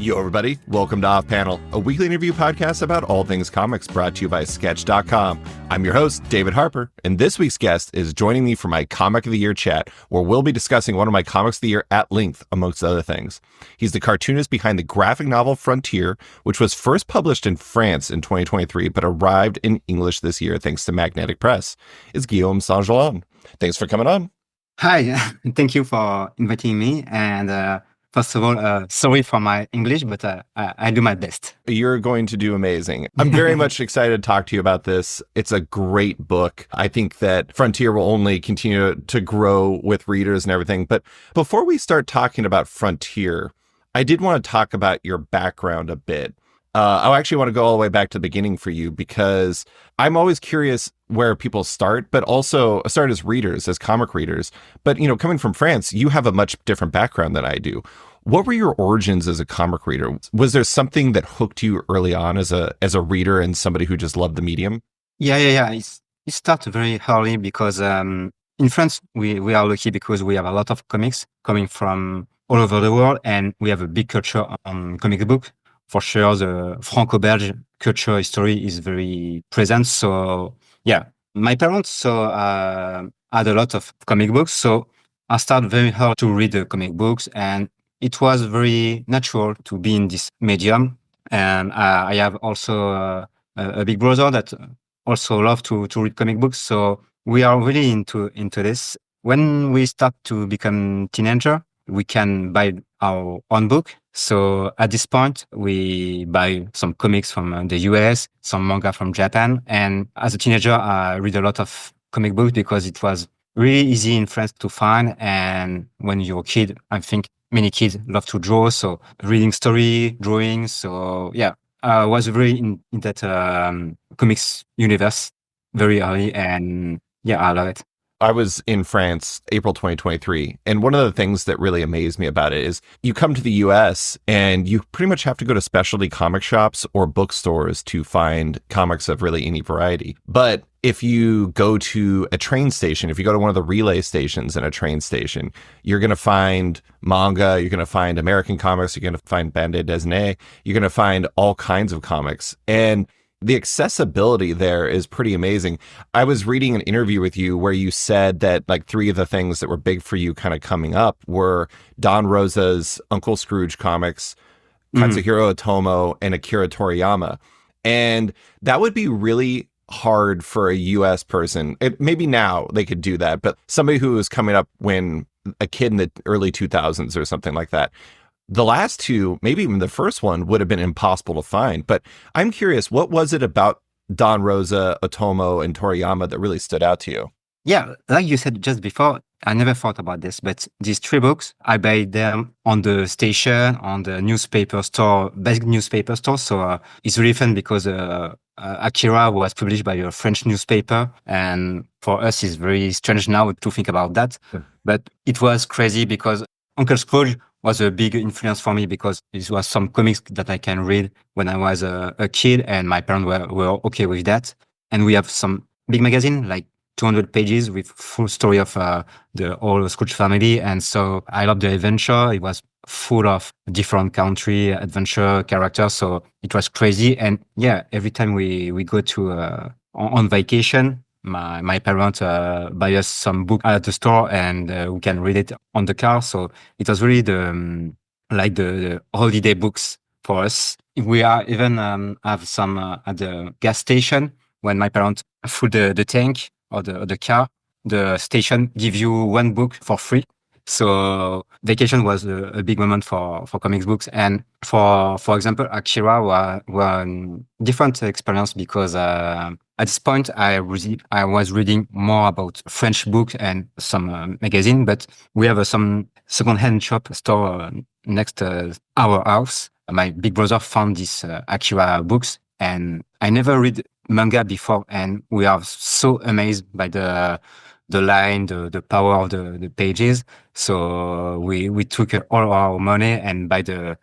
Yo, everybody. Welcome to Off Panel, a weekly interview podcast about all things comics brought to you by Sketch.com. I'm your host, David Harper, and this week's guest is joining me for my Comic of the Year chat, where we'll be discussing one of my Comics of the Year at length, amongst other things. He's the cartoonist behind the graphic novel Frontier, which was first published in France in 2023, but arrived in English this year thanks to Magnetic Press. It's Guillaume Singelin. Thanks for coming on. Hi, thank you for inviting me. And first of all, sorry for my English, but I do my best. You're going to do amazing. I'm very much excited to talk to you about this. It's a great book. I think that Frontier will only continue to grow with readers and everything. But before we start talking about Frontier, I did want to talk about your background a bit. I actually want to go all the way back to the beginning for you, because I'm always curious where people start, but also start as readers, as comic readers. But, you know, coming from France, you have a much different background than I do. What were your origins as a comic reader? Was there something that hooked you early on as a reader and somebody who just loved the medium? Yeah. It started very early because in France, we are lucky because we have a lot of comics coming from all over the world, and we have a big culture on comic book. For sure, the Franco-Belge culture history is very present. So yeah, my parents had a lot of comic books. So I started very hard to read the comic books, and it was very natural to be in this medium. And I have also a big brother that also loves to read comic books. So we are really into this. When we start to become teenager, we can buy our own book. So at this point, we buy some comics from the US, some manga from Japan. And as a teenager, I read a lot of comic books because it was really easy in France to find. And when you're a kid, I think many kids love to draw. So reading story, drawing. So yeah, I was really in that comics universe very early. And yeah, I love it. I was in France, April 2023, and one of the things that really amazed me about it is you come to the US and you pretty much have to go to specialty comic shops or bookstores to find comics of really any variety. But if you go to a train station, if you go to one of the relay stations in a train station, you're going to find manga, you're going to find American comics, you're going to find bande dessinée, you're going to find all kinds of comics. And the accessibility there is pretty amazing. I was reading an interview with you where you said that like three of the things that were big for you kind of coming up were Don Rosa's Uncle Scrooge comics, Katsuhiro Otomo, and Akira Toriyama. And that would be really hard for a US person. Maybe now they could do that, but somebody who was coming up when a kid in the early 2000s or something like that. The last two, maybe even the first one, would have been impossible to find. But I'm curious, what was it about Don Rosa, Otomo, and Toriyama that really stood out to you? Yeah, like you said just before, I never thought about this, but these three books, I buy them on the station, on the newspaper store, basic newspaper store. So it's really fun because Akira was published by a French newspaper. And for us, it's very strange now to think about that. But it was crazy because Uncle Scrooge was a big influence for me because it was some comics that I can read when I was a kid, and my parents were okay with that. And we have some big magazine, like 200 pages with full story of the whole Scrooge family. And so I loved the adventure. It was full of different country adventure characters. So it was crazy. And yeah, every time we go to on vacation, my parents buy us some book at the store, and we can read it on the car. So it was really the holiday books for us. We are even have some at the gas station when my parents fill the tank or the car. The station give you one book for free. So vacation was a big moment for comics books. And for example, Akira were different experience because at this point I was reading more about French books and some magazine, but we have some second-hand shop store next our house. My big brother found these Akira books, and I never read manga before, and we are so amazed by the line, the power of the pages. So we took all our money and buy the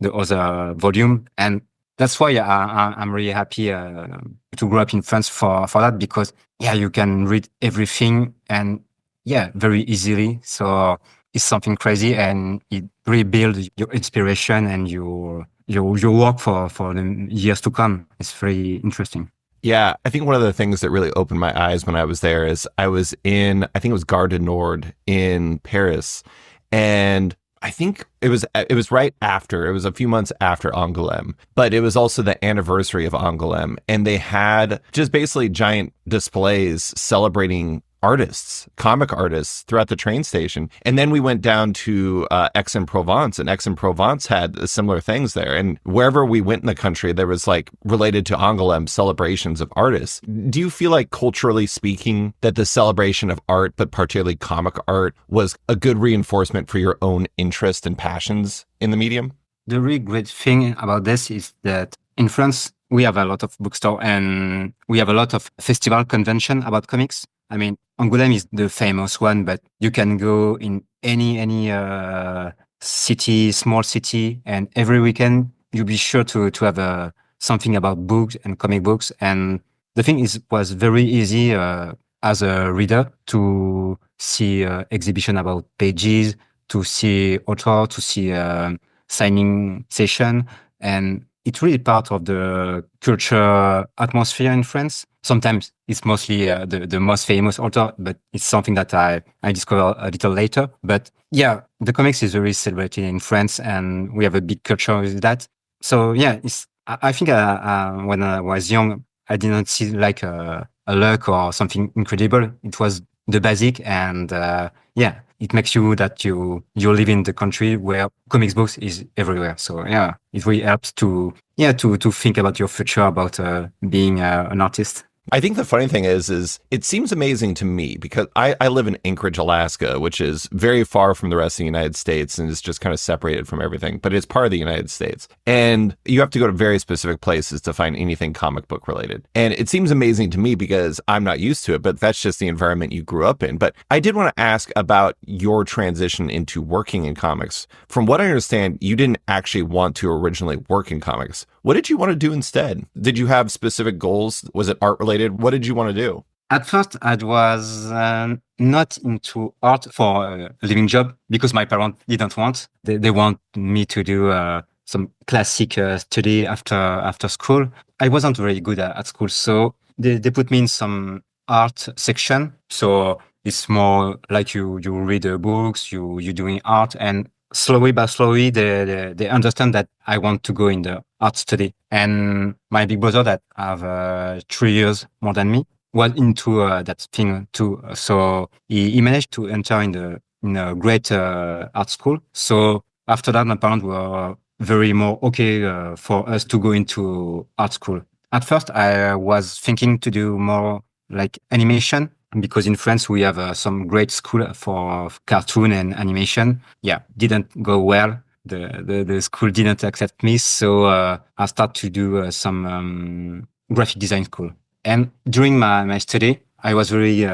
other volume, and that's why I'm really happy to grow up in France for that, because yeah, you can read everything and yeah, very easily. So is something crazy, and it rebuilds your inspiration and your work for the years to come. It's very interesting. Yeah, I think one of the things that really opened my eyes when I was there is I was in, I think it was Gare du Nord in Paris, and I think it was right after, it was a few months after Angoulême, but it was also the anniversary of Angoulême, and they had just basically giant displays celebrating artists, comic artists throughout the train station. And then we went down to Aix-en-Provence, and Aix-en-Provence had similar things there. And wherever we went in the country, there was like related to Angoulême celebrations of artists. Do you feel like culturally speaking that the celebration of art, but particularly comic art, was a good reinforcement for your own interest and passions in the medium? The really great thing about this is that in France, we have a lot of bookstore and we have a lot of festival convention about comics. I mean, Angoulême is the famous one, but you can go in any city, small city, and every weekend you'll be sure to have something about books and comic books. And the thing is, was very easy as a reader to see exhibition about pages, to see author, to see signing session, and it's really part of the culture atmosphere in France. Sometimes it's mostly the most famous author, but it's something that I discovered a little later. But yeah, the comics is very celebrated in France, and we have a big culture with that. So yeah, I think when I was young, I didn't see like a luck or something incredible. It was the basic, and yeah, it makes you that you live in the country where comics books is everywhere. So yeah, it really helps to think about your future, about being an artist. I think the funny thing is it seems amazing to me because I live in Anchorage, Alaska, which is very far from the rest of the United States and is just kind of separated from everything, but it's part of the United States. And you have to go to very specific places to find anything comic book related. And it seems amazing to me because I'm not used to it, but that's just the environment you grew up in. But I did want to ask about your transition into working in comics. From what I understand, you didn't actually want to originally work in comics. What did you want to do instead? Did you have specific goals? Was it art related? What did you want to do? At first, I was not into art for a living job because my parents didn't want. They want me to do some classic study after school. I wasn't very good at school, so they put me in some art section. So it's more like you read books, you doing art, and slowly by slowly they understand that I want to go in the art study. And my big brother that have 3 years more than me was into that thing too. So he managed to enter in a great art school. So after that, my parents were very more okay for us to go into art school. At first, I was thinking to do more like animation because in France we have some great school for cartoon and animation. Yeah, didn't go well. The school didn't accept me, so I started to do some graphic design school. And during my study, I was very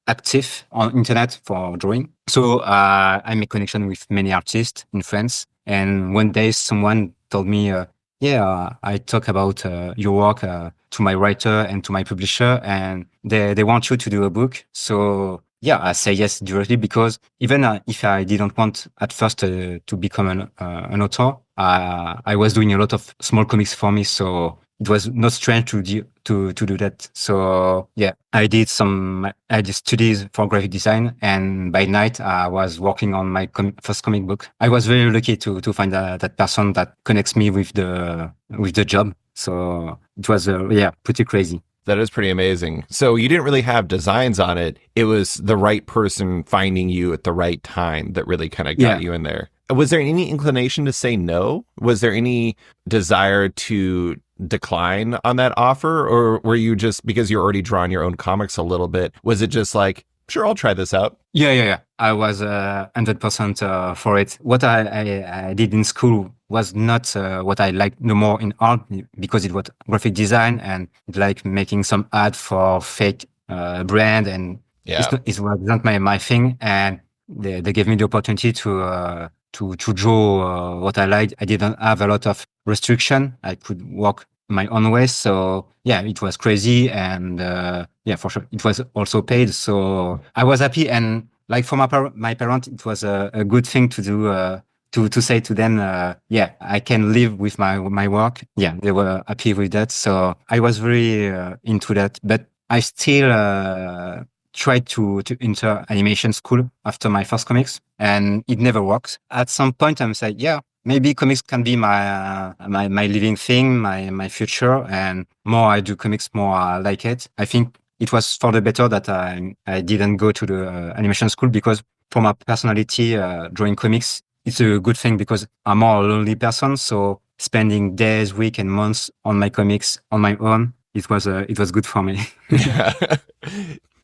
active on internet for drawing. So I make connection with many artists in France. And one day someone told me, I talk about your work to my writer and to my publisher, and they want you to do a book. So yeah, I say yes directly because even if I didn't want at first to become an author, I was doing a lot of small comics for me. So it was not strange to do that. So yeah, I did studies for graphic design, and by night I was working on my first comic book. I was very lucky to find that person that connects me with the job. So it was pretty crazy. That is pretty amazing. So you didn't really have designs on it. It was the right person finding you at the right time that really kind of got you in there. Was there any inclination to say no? Was there any desire to decline on that offer? Or were you just, because you're already drawing your own comics a little bit, was it just like, sure, I'll try this out? Yeah. I was 100% for it. What I did in school was not what I liked no more in art because it was graphic design and like making some ad for fake brand, and it was not my thing. And they gave me the opportunity to draw what I liked. I didn't have a lot of restriction. I could work my own way. So yeah, it was crazy. And for sure, it was also paid. So I was happy. And like for my parents, it was a good thing to do. To say to them, yeah, I can live with my work. Yeah, they were happy with that. So I was very into that. But I still tried to enter animation school after my first comics, and it never worked. At some point, I'm saying, yeah, maybe comics can be my living thing, my future. And more I do comics, more I like it. I think it was for the better that I didn't go to the animation school, because for my personality, drawing comics, it's a good thing because I'm more a lonely person. So spending days, weeks, and months on my comics on my own, it was good for me. Yeah.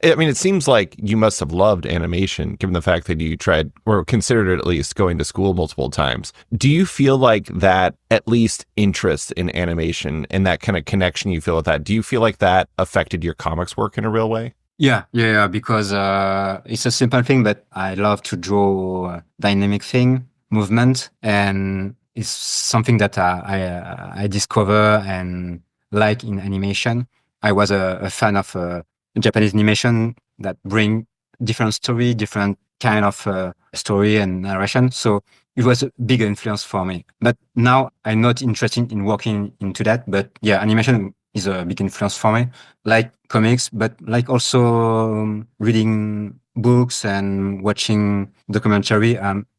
I mean, it seems like you must have loved animation, given the fact that you tried, or considered it at least, going to school multiple times. Do you feel like that, at least interest in animation and that kind of connection you feel with that, do you feel like that affected your comics work in a real way? Yeah, because it's a simple thing, but I love to draw dynamic thing, movement, and it's something that I discover and like in animation. I was a fan of Japanese animation that bring different story, different kind of story and narration. So it was a big influence for me. But now I'm not interested in working into that. But yeah, animation is a big influence for me, like comics, but like also reading books and watching documentary.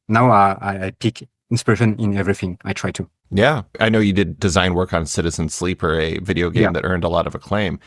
Now I pick inspiration in everything. I try to. Yeah. I know you did design work on Citizen Sleeper, a video game Yeah. that earned a lot of acclaim.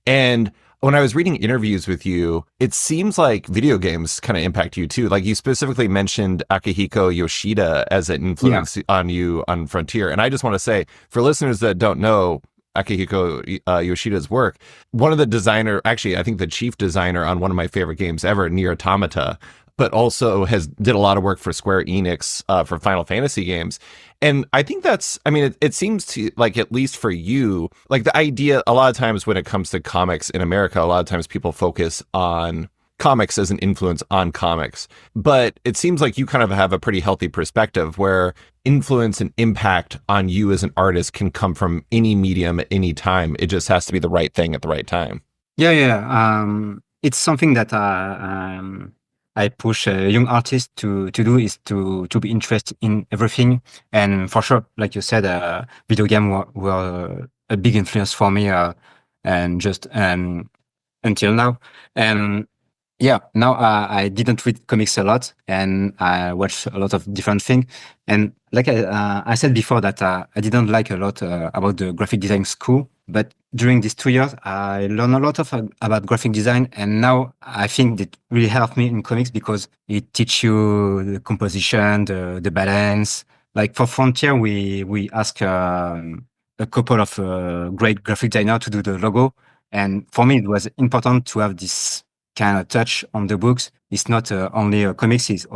And when I was reading interviews with you, it seems like video games kind of impact you too. Like you specifically mentioned Akihiko Yoshida as an Yeah. influence on you on Frontier. And I just want to say, for listeners that don't know Akihiko Yoshida's work, one of the designer, actually, I think the chief designer on one of my favorite games ever, Nier Automata, but also did a lot of work for Square Enix for Final Fantasy games. And I think that's, I mean, it seems to like, at least for you, like the idea, a lot of times when it comes to comics in America, a lot of times people focus on comics as an influence on comics. But it seems like you kind of have a pretty healthy perspective where influence and impact on you as an artist can come from any medium at any time. It just has to be the right thing at the right time. Yeah. It's something that I push young artists to do, is to be interested in everything. And for sure, like you said, video game were a big influence for me, and just until now. And yeah, now I didn't read comics a lot, and I watch a lot of different things. And like I said before, that I didn't like a lot about the graphic design school. But during these 2 years, I learned a lot of about graphic design, and now I think that really helped me in comics because it teach you the composition, the balance. Like for Frontier, we ask a couple of great graphic designers to do the logo, and for me, it was important to have this kind of touch on the books. It's not only a comics; it's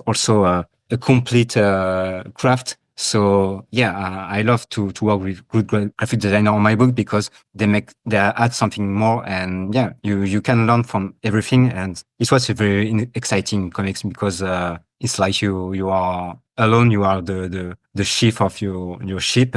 also a complete craft. So yeah, I love to work with good graphic designer on my book because they add something more, and yeah, you can learn from everything. And it was a very exciting comics because it's like you are alone. You are the chief of your ship.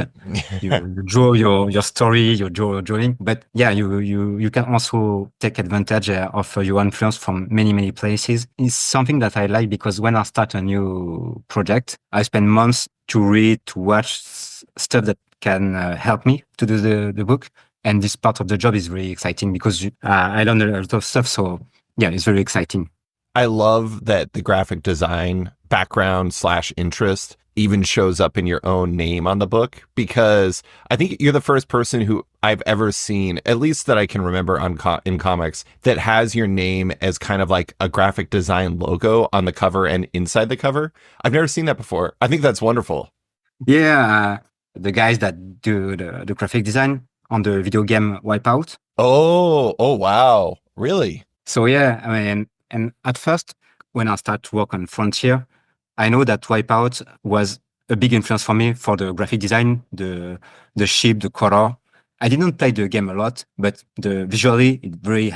You draw your story, you draw your drawing, but yeah, you can also take advantage of your influence from many places. It's something that I like because when I start a new project, I spend months to read, to watch stuff that can help me to do the book. And this part of the job is very exciting because I learn a lot of stuff. So yeah, it's very exciting. I love that the graphic design background slash interest even shows up in your own name on the book, because I think you're the first person who I've ever seen, at least that I can remember in comics, that has your name as kind of like a graphic design logo on the cover and inside the cover. I've never seen that before. I think that's wonderful. Yeah, the guys that do the graphic design on the video game Wipeout. Oh, wow. Really? So yeah, I mean, and at first, when I started to work on Frontier, I know that Wipeout was a big influence for me for the graphic design, the shape, the color. I didn't play the game a lot, but the visually it very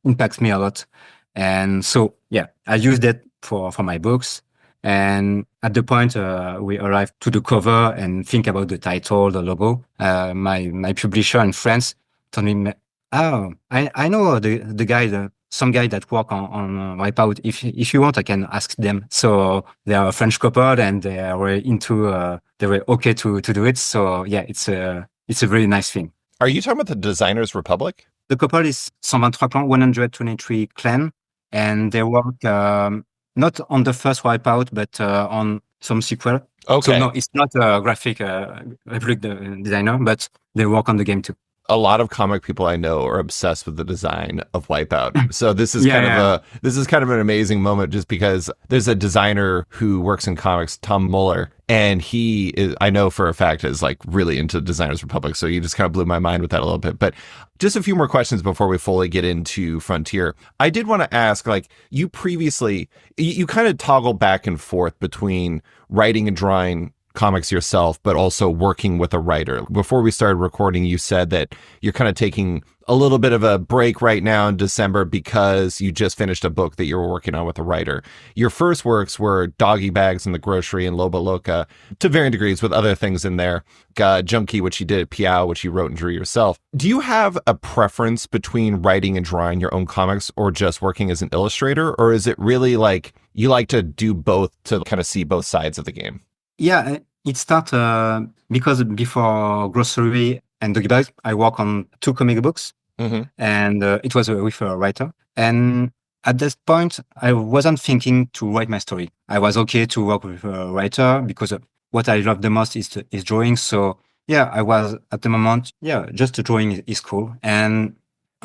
impacts me a lot. And so yeah, I used it for my books. And at the point we arrived to the cover and think about the title, the logo, my publisher in France told me, "Oh, I know the guy some guy that work on Wipeout. If you want, I can ask them. So they are a French couple and they were they were okay to do it. So yeah, it's a very nice thing. Are you talking about the Designers Republic? The couple is 123 clan, 123 clan, and they work not on the first Wipeout, but on some sequel. Okay. So no, it's not a graphic Republic designer, but they work on the game too. A lot of comic people I know are obsessed with the design of Wipeout. So this is kind of an amazing moment, just because there's a designer who works in comics, Tom Muller, and he is, I know for a fact, is like really into Designers Republic. So you just kind of blew my mind with that a little bit. But just a few more questions before we fully get into Frontier. I did want to ask, like, you previously, you kind of toggle back and forth between writing and drawing comics yourself, but also working with a writer. Before we started recording, you said that you're kind of taking a little bit of a break right now in December because you just finished a book that you were working on with a writer. Your first works were Doggy Bags in the Grocery and Loba Loca, to varying degrees with other things in there. Junkie, which you did at Piao, which you wrote and drew yourself. Do you have a preference between writing and drawing your own comics or just working as an illustrator? Or is it really like you like to do both to kind of see both sides of the game? Yeah, it started because before Grocery and Doggy Bags, I work on 2 comic books, and it was with a writer. And at this point, I wasn't thinking to write my story. I was okay to work with a writer because what I love the most is drawing. So yeah, I was at the moment, just the drawing is cool. And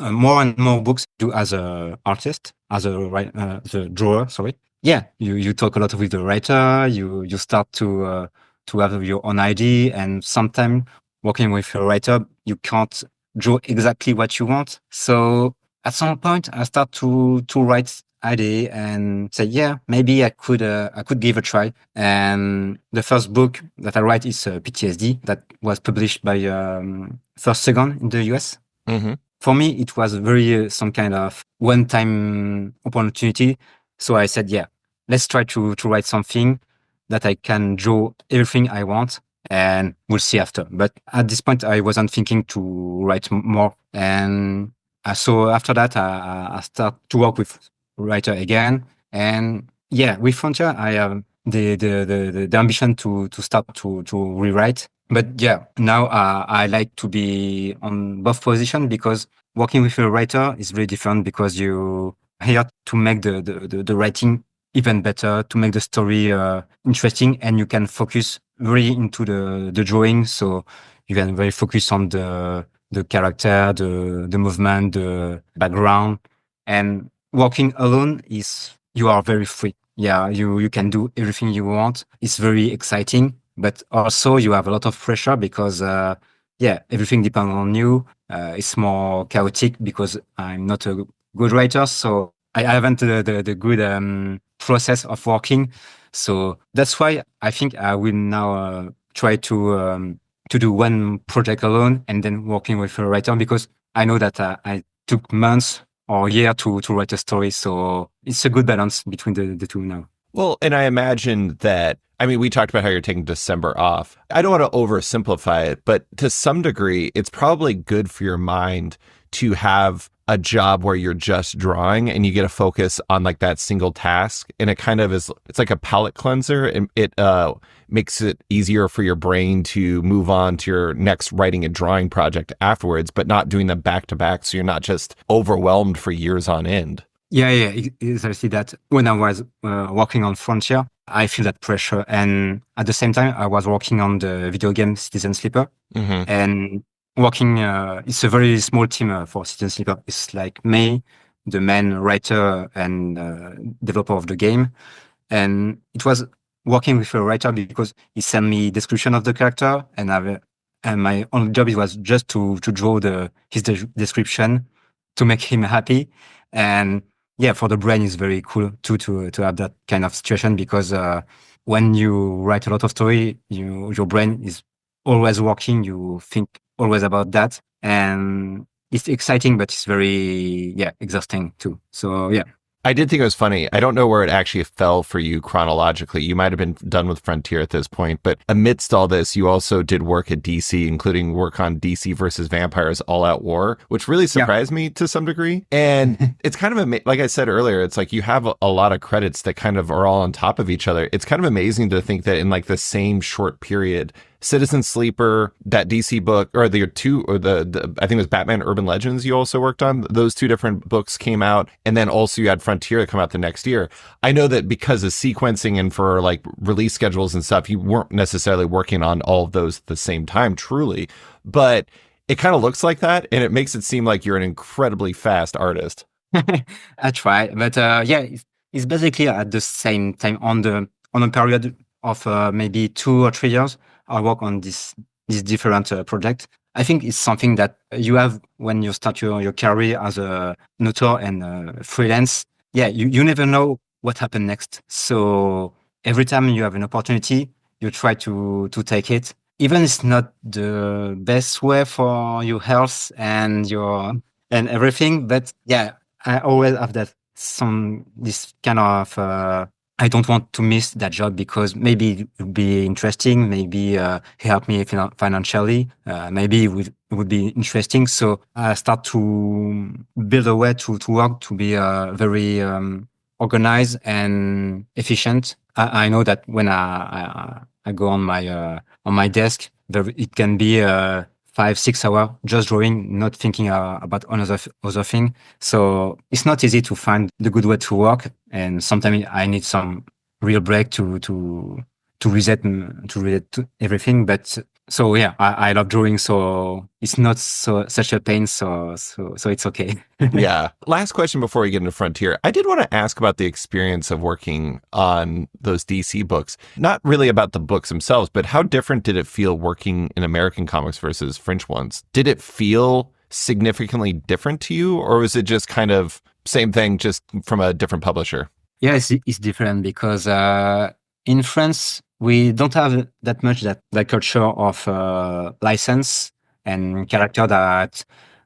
more and more books do as a artist, as the drawer. Sorry. Yeah, you talk a lot with the writer. You start to have your own idea, and sometimes working with a writer, you can't draw exactly what you want. So at some point, I start to write idea and say, yeah, maybe I could give a try. And the first book that I write is PTSD, that was published by First Second in the US. For me, it was very some kind of one-time opportunity. So I said, yeah, let's try to write something that I can draw everything I want, and we'll see after. But at this point, I wasn't thinking to write more. And so after that, I start to work with writer again. And yeah, with Frontier, I have the ambition to start to rewrite. But yeah, now I like to be on both positions, because working with a writer is very different, because you here to make the writing even better, to make the story interesting, and you can focus very into the drawing. So you can very focus on the character, the movement, the background. And working alone is, you are very free. Yeah, you can do everything you want. It's very exciting, but also you have a lot of pressure because everything depends on you. It's more chaotic because I'm not a good writer, so I haven't the good process of working. So that's why I think I will now try to do one project alone and then working with a writer, because I know that I took months or a year to write a story. So it's a good balance between the two now. Well, and I imagine that, I mean, we talked about how you're taking December off. I don't want to oversimplify it, but to some degree, it's probably good for your mind to have a job where you're just drawing and you get to focus on like that single task. And it kind of is, it's like a palate cleanser, and it makes it easier for your brain to move on to your next writing and drawing project afterwards, but not doing them back to back. So you're not just overwhelmed for years on end. Yeah, exactly that. When I was working on Frontier, I feel that pressure. And at the same time, I was working on the video game Citizen Sleeper. And working, it's a very small team for Citizen Sleeper. It's like me, the main writer and developer of the game. And it was working with a writer because he sent me description of the character, and my only job was just to draw his description to make him happy. And yeah, for the brain, it's very cool to have that kind of situation, because when you write a lot of story, your brain is always working. You think always about that, and it's exciting, but it's very exhausting too. So yeah. I did think it was funny. I don't know where it actually fell for you chronologically. You might have been done with Frontier at this point, but amidst all this, you also did work at DC, including work on DC versus Vampires All Out War, which really surprised me to some degree. And it's kind of, like I said earlier, it's like you have a lot of credits that kind of are all on top of each other. It's kind of amazing to think that in like the same short period, Citizen Sleeper, that DC book, or the two, or the I think it was Batman Urban Legends you also worked on. Those two different books came out. And then also you had Frontier come out the next year. I know that because of sequencing and for like release schedules and stuff, you weren't necessarily working on all of those at the same time, truly. But it kind of looks like that. And it makes it seem like you're an incredibly fast artist. I try, but yeah, it's basically at the same time on a period of maybe 2 or 3 years. I work on this different project. I think it's something that you have when you start your career as an author and freelance. Yeah, you never know what happened next. So every time you have an opportunity, you try to take it. Even it's not the best way for your health and everything, but yeah, I always have this kind of I don't want to miss that job because maybe it would be interesting, maybe help me financially, maybe it would be interesting. So I start to build a way to work, to be very organized and efficient. I know that when I go on my desk, it can be 5-6 hours just drawing, not thinking about other thing. So it's not easy to find the good way to work, and sometimes I need some real break to reset everything. But so yeah, I love drawing, so it's not such a pain. So it's okay. Yeah. Last question before we get into Frontier. I did want to ask about the experience of working on those DC books. Not really about the books themselves, but how different did it feel working in American comics versus French ones? Did it feel significantly different to you, or was it just kind of same thing, just from a different publisher? Yeah, it's different because in France, we don't have that much that culture of license and character that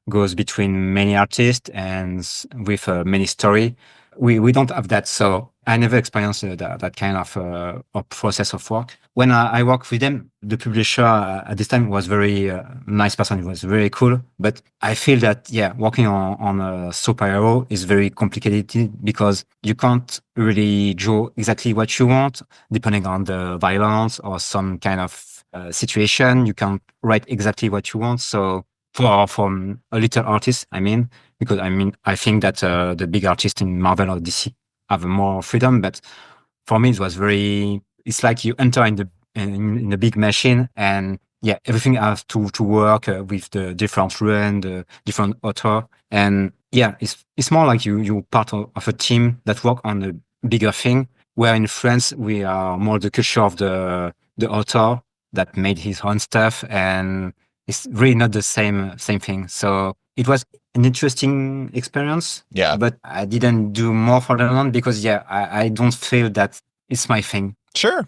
goes between many artists and with many story. We don't have that, so I never experienced that kind of process of work. When I work with them, the publisher at this time was very nice person. It was very cool, but I feel that working on a superhero is very complicated because you can't really draw exactly what you want, depending on the violence or some kind of situation. You can't write exactly what you want. So from a little artist, because I think that the big artists in Marvel or DC have more freedom, but for me it's like you enter in the big machine, and everything has to work with the different run, the different author, and it's more like you part of a team that work on a bigger thing. Where in France we are more the culture of the author that made his own stuff, and it's really not the same thing. So it was an interesting experience. Yeah. But I didn't do more for the moment because I don't feel that it's my thing. Sure.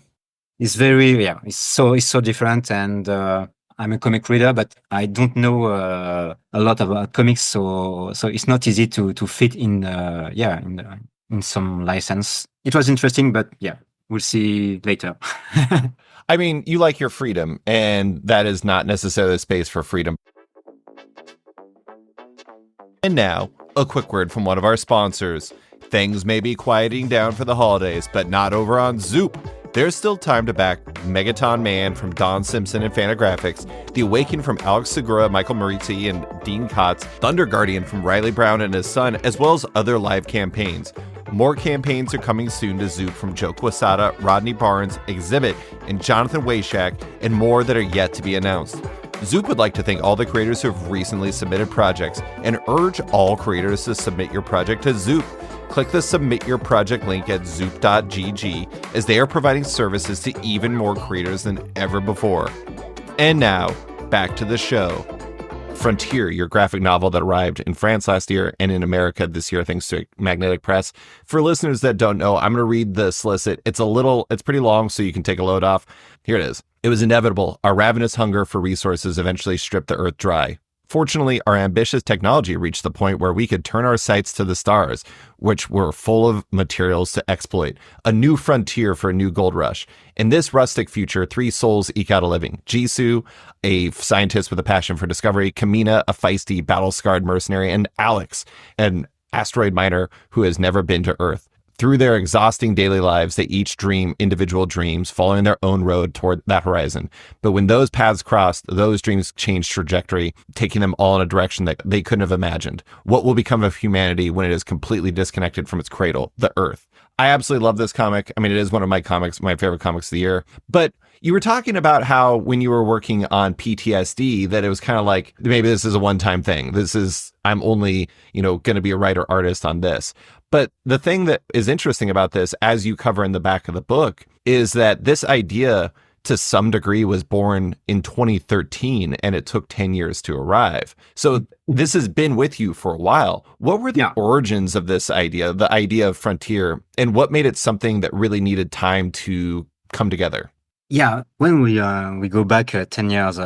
It's very it's so different, and I'm a comic reader, but I don't know a lot about comics, so it's not easy to fit in in some license. It was interesting, but we'll see later. I mean, you like your freedom, and that is not necessarily a space for freedom. And now, a quick word from one of our sponsors. Things may be quieting down for the holidays, but not over on Zoop. There's still time to back Megaton Man from Don Simpson and Fantagraphics, The Awakening from Alex Segura, Michael Marizzi, and Dean Kotz, Thunder Guardian from Riley Brown and his son, as well as other live campaigns. More campaigns are coming soon to Zoop from Joe Quesada, Rodney Barnes, Exhibit, and Jonathan Wayshak, and more that are yet to be announced. Zoop would like to thank all the creators who have recently submitted projects and urge all creators to submit your project to Zoop. Click the Submit Your Project link at zoop.gg as they are providing services to even more creators than ever before. And now, back to the show. Frontier, your graphic novel that arrived in France last year and in America this year thanks to Magnetic Press. For listeners that don't know, I'm going to read the solicit. It's pretty long, so you can take a load off. Here it is. It was inevitable. Our ravenous hunger for resources eventually stripped the earth dry. Fortunately, our ambitious technology reached the point where we could turn our sights to the stars, which were full of materials to exploit, a new frontier for a new gold rush. In this rustic future, three souls eke out a living. Jisoo, a scientist with a passion for discovery, Kamina, a feisty, battle-scarred mercenary, and Alex, an asteroid miner who has never been to Earth. Through their exhausting daily lives, they each dream individual dreams, following their own road toward that horizon. But when those paths crossed, those dreams changed trajectory, taking them all in a direction that they couldn't have imagined. What will become of humanity when it is completely disconnected from its cradle, the Earth? I absolutely love this comic. I mean, it is one of my favorite comics of the year. But you were talking about how when you were working on PTSD, that it was kind of like, maybe this is a one-time thing. I'm only, going to be a writer artist on this. But the thing that is interesting about this, as you cover in the back of the book, is that this idea to some degree was born in 2013 and it took 10 years to arrive. So this has been with you for a while. What were the origins of this idea, the idea of Frontier, and what made it something that really needed time to come together? Yeah, when we go back 10 years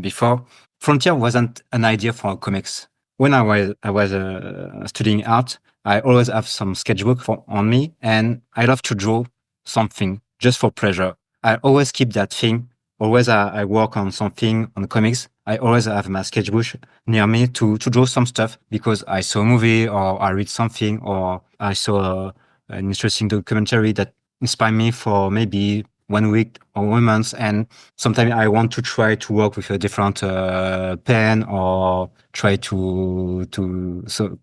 before, Frontier wasn't an idea for comics. When I was studying art, I always have some sketchbook on me, and I love to draw something just for pleasure. I always keep that thing. Always I work on something on comics. I always have my sketchbook near me to draw some stuff because I saw a movie or I read something or I saw an interesting documentary that inspired me for maybe 1 week or 1 month. And sometimes I want to try to work with a different pen or try to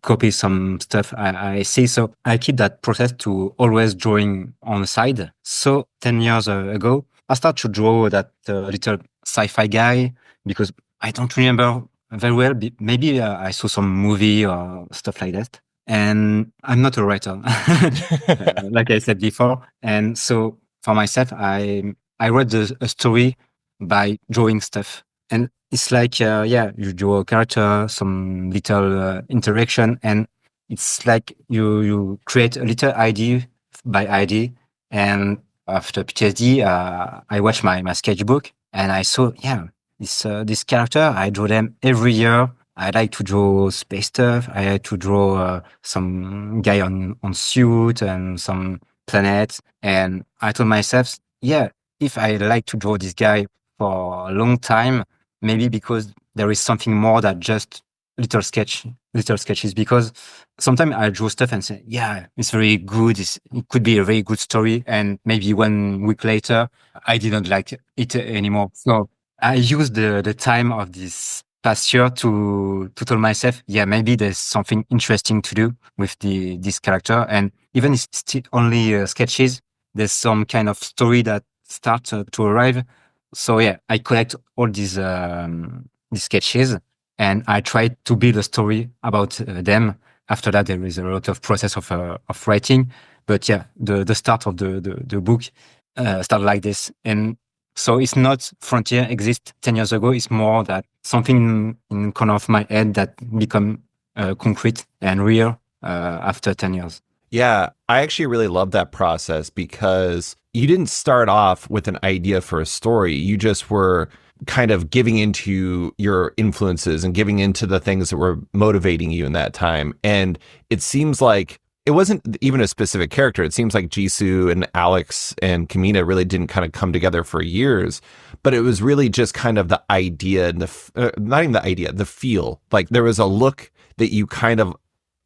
copy some stuff I see. So I keep that process to always drawing on the side. So 10 years ago, I started to draw that little sci-fi guy because I don't remember very well. Maybe I saw some movie or stuff like that. And I'm not a writer, like I said before. And so for myself, I read a story by drawing stuff. And it's like, you draw a character, some little interaction, and it's like you create a little idea by idea. And after PTSD, I watched my sketchbook and I saw, this character, I draw them every year. I like to draw space stuff. I like to draw some guy on suit and some planets. And I told myself, if I like to draw this guy for a long time, maybe because there is something more than just little sketches, because sometimes I draw stuff and say, it's very good. It could be a very good story. And maybe 1 week later, I didn't like it anymore. So I used the time of this past year to tell myself, maybe there's something interesting to do with this character. And even if it's still only sketches, there's some kind of story that starts to arrive. So I collect all these sketches and I try to build a story about them. After that, there is a lot of process of writing. But the start of the book started like this. And so it's not Frontier exists 10 years ago. It's more that something in corner of my head that become concrete and real after 10 years. Yeah, I actually really love that process because you didn't start off with an idea for a story. You just were kind of giving into your influences and giving into the things that were motivating you in that time. And it seems like it wasn't even a specific character. It seems like Jisoo and Alex and Kamina really didn't kind of come together for years, but it was really just kind of the idea and not even the idea, the feel. Like there was a look that you kind of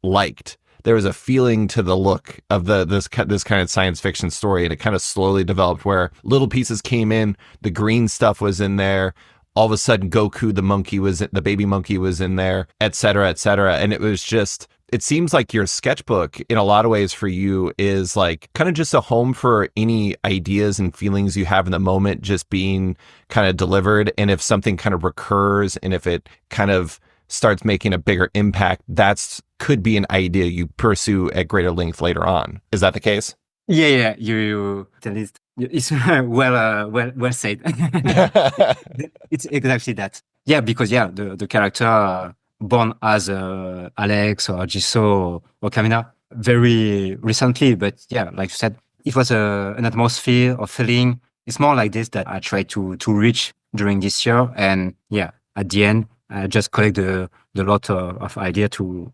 liked. There was a feeling to the look of this kind of science fiction story, and it kind of slowly developed where little pieces came in. The green stuff was in there. All of a sudden, Goku, the baby monkey was in there, et cetera, et cetera. And it was just, it seems like your sketchbook in a lot of ways for you is like kind of just a home for any ideas and feelings you have in the moment, just being kind of delivered. And if something kind of recurs and if it kind of starts making a bigger impact, could be an idea you pursue at greater length later on. Is that the case? Yeah. You tell it. It's well said. It's exactly that. Yeah, because the character born as Alex or Jisoo or Kamina very recently, but like you said, it was an atmosphere or feeling. It's more like this that I tried to reach during this year, and at the end, I just collect the lot of idea to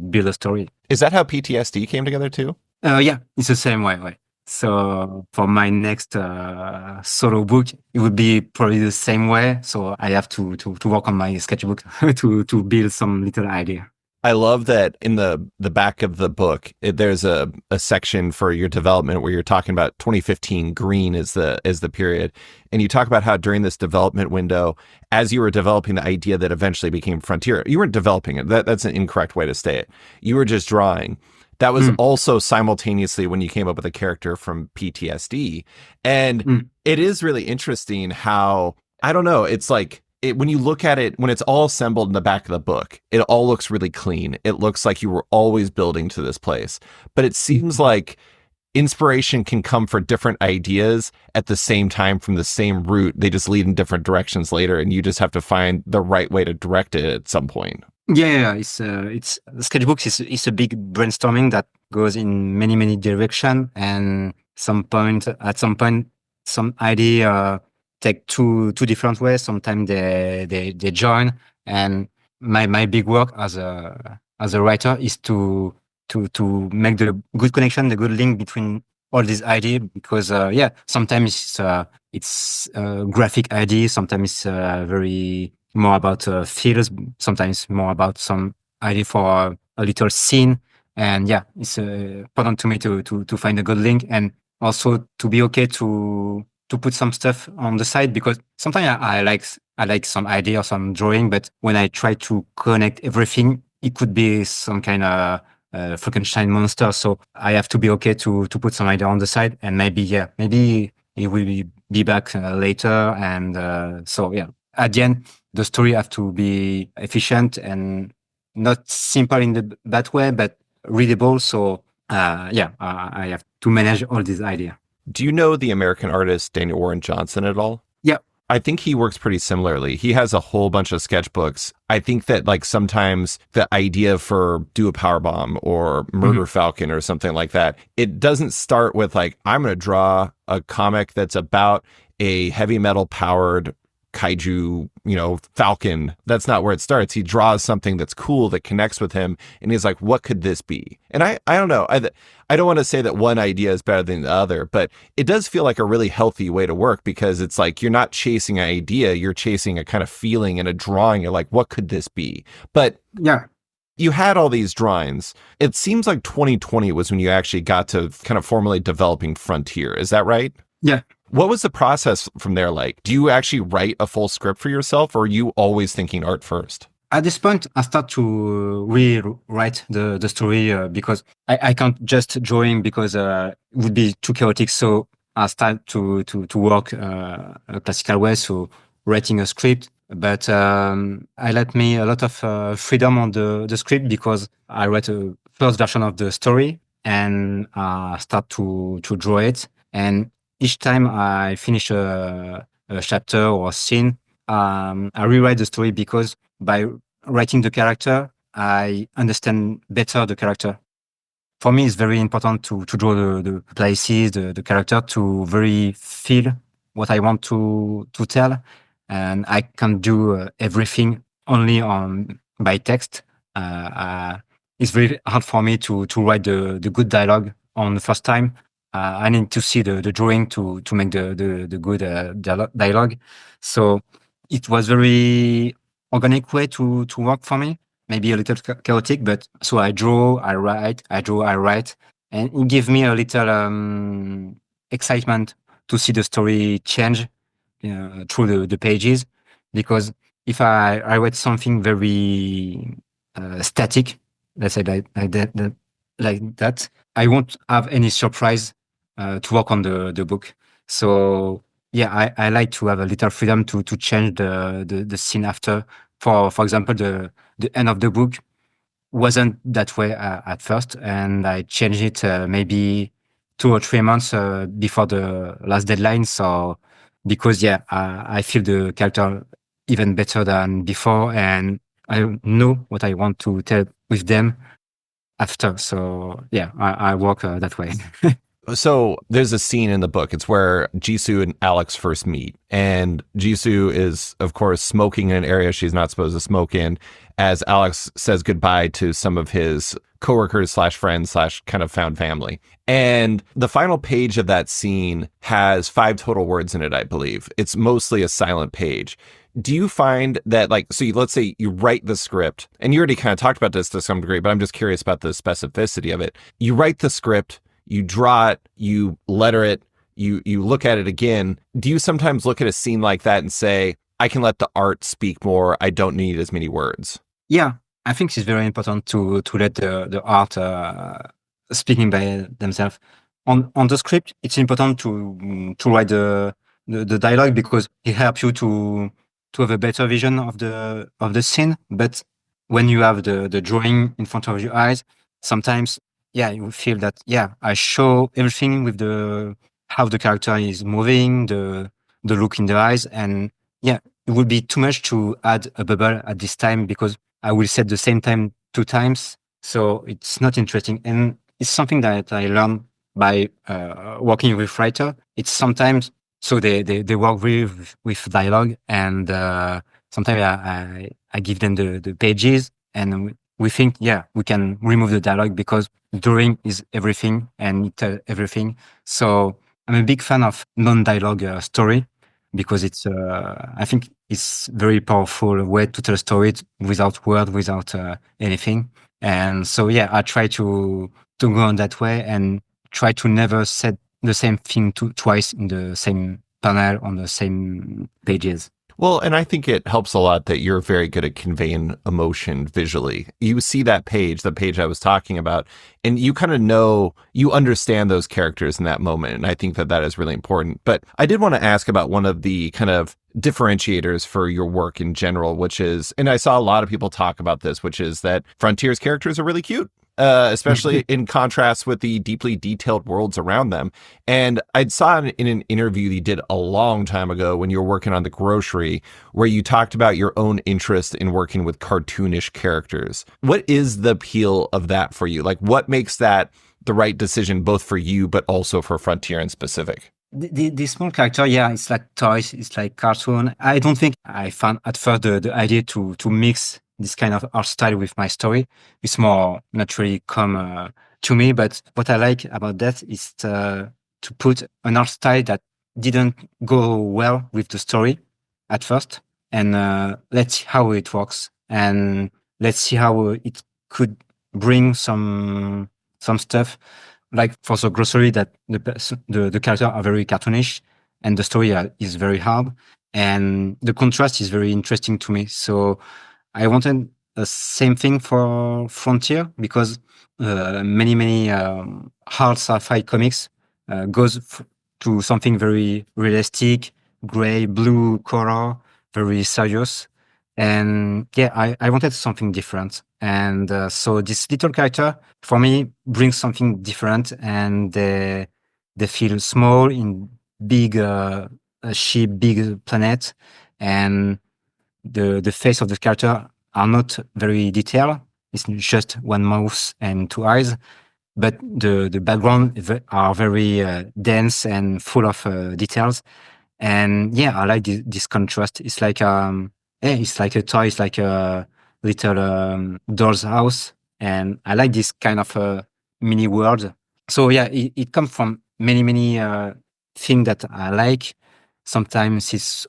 build a story. Is that how PTSD came together too? Yeah, it's the same way. Way. So for my next solo book, it would be probably the same way. So I have to work on my sketchbook to build some little idea. I love that in the back of the book, there's a section for your development where you're talking about 2015 green is the period. And you talk about how during this development window, as you were developing the idea that eventually became Frontier, you weren't developing it. That's an incorrect way to say it. You were just drawing. That was also simultaneously when you came up with a character from PTSD. And it is really interesting how, I don't know, it's like, when you look at it, when it's all assembled in the back of the book, it all looks really clean. It looks like you were always building to this place. But it seems like inspiration can come for different ideas at the same time from the same route. They just lead in different directions later, and you just have to find the right way to direct it at some point. Yeah, it's sketchbooks is a big brainstorming that goes in many direction, and at some point some idea take two different ways. Sometimes they join, and my big work as a writer is to make the good connection, the good link between all these ideas, because sometimes it's graphic idea, sometimes it's very more about feels, sometimes more about some idea for a little scene. And yeah, it's important to me to find a good link, and also to be okay to put some stuff on the side, because sometimes I like some idea or some drawing, but when I try to connect everything, it could be some kind of Frankenstein monster. So I have to be okay to put some idea on the side, and maybe it will be back later. And so yeah, at the end, the story have to be efficient and not simple in the bad way, but readable. So I have to manage all these ideas. Do you know the American artist Daniel Warren Johnson at all? Yeah. I think he works pretty similarly. He has a whole bunch of sketchbooks. I think that like sometimes the idea for Do a Powerbomb or Murder Falcon or something like that, it doesn't start with like, I'm going to draw a comic that's about a heavy metal powered kaiju, falcon. That's not where it starts. He draws something that's cool that connects with him, and he's like, what could this be? And I don't know. I don't want to say that one idea is better than the other, but it does feel like a really healthy way to work, because it's like you're not chasing an idea, you're chasing a kind of feeling and a drawing. You're like, what could this be? But yeah, you had all these drawings. It seems like 2020 was when you actually got to kind of formally developing Frontier. Is that right? Yeah. What was the process from there like? Do you actually write a full script for yourself, or are you always thinking art first? At this point, I start to rewrite the story because I can't just drawing, because it would be too chaotic. So I start to work a classical way, so writing a script. But I let me a lot of freedom on the script, because I write a first version of the story and start to draw it. And each time I finish a chapter or a scene, I rewrite the story, because by writing the character, I understand better the character. For me, it's very important to draw the places, the character, to very feel what I want to tell. And I can't do everything only by text. It's very hard for me to write the good dialogue on the first time. I need to see the drawing to make the good dialogue. So it was very organic way to work for me. Maybe a little chaotic, but so I draw, I write, I draw, I write, and it gives me a little excitement to see the story change through the pages. Because if I write something very static, let's say like that, I won't have any surprise to work on the book. So yeah, I like to have a little freedom to change the scene after. For example, the end of the book wasn't that way at first, and I changed it maybe 2 or 3 months before the last deadline. So because I feel the character even better than before, and I know what I want to tell with them after. So yeah, I work that way. So there's a scene in the book. It's where Jisoo and Alex first meet. And Jisoo is, of course, smoking in an area she's not supposed to smoke in, as Alex says goodbye to some of his coworkers slash friends slash kind of found family. And the final page of that scene has 5 total words in it, I believe. It's mostly a silent page. Do you find that, like, so let's say you write the script, and you already kind of talked about this to some degree, but I'm just curious about the specificity of it. You write the script, you draw it, you letter it, you look at it again. Do you sometimes look at a scene like that and say, I can let the art speak more, I don't need as many words? Yeah, I think it's very important to let the art speaking by themselves. On the script, it's important to write the dialogue because it helps you to have a better vision of the scene. But when you have the drawing in front of your eyes, sometimes you feel that I show everything with the how the character is moving, the look in the eyes, and it would be too much to add a bubble at this time because I will set the same time 2 times, so it's not interesting. And it's something that I learned by working with writer. It's sometimes so they work with dialogue, and sometimes I give them the pages, and we think we can remove the dialogue because drawing is everything and it everything. So I'm a big fan of non-dialogue story because it's I think it's very powerful way to tell a story without word, without anything. And so I try to go on that way and try to never say the same thing twice in the same panel on the same pages. Well, and I think it helps a lot that you're very good at conveying emotion visually. You see that page, the page I was talking about, and you kind of know, you understand those characters in that moment. And I think that that is really important. But I did want to ask about one of the kind of differentiators for your work in general, which is, and I saw a lot of people talk about this, which is that Frontier's characters are really cute. Especially in contrast with the deeply detailed worlds around them. And I saw in an interview you did a long time ago when you were working on The Grocery, where you talked about your own interest in working with cartoonish characters. What is the appeal of that for you? Like, what makes that the right decision, both for you, but also for Frontier in specific? The small character, it's like toys, it's like cartoon. I don't think I found at first the idea to mix this kind of art style with my story. It's more naturally come to me. But what I like about that is to put an art style that didn't go well with the story at first. And let's see how it works. And let's see how it could bring some stuff. Like for The Grocery, that the characters are very cartoonish and the story is very hard. And the contrast is very interesting to me. So I wanted the same thing for Frontier because many hard sci-fi comics goes to something very realistic, gray, blue color, very serious. And I wanted something different. And so this little character for me brings something different, and they feel small in big ship, big planet, and the face of the character are not very detailed. It's just one mouth and 2 eyes, but the background are very dense and full of details. And I like this contrast. It's like it's like a toy. It's like a little doll's house, and I like this kind of mini world. So it comes from many things that I like. Sometimes it's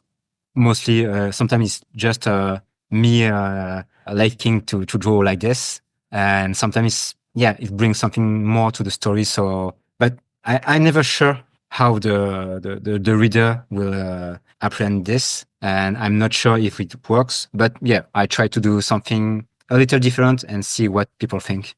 mostly sometimes it's just me liking to draw like this, and sometimes it brings something more to the story. So but I never sure how the reader will apprehend this, and I'm not sure if it works, but I try to do something a little different and see what people think.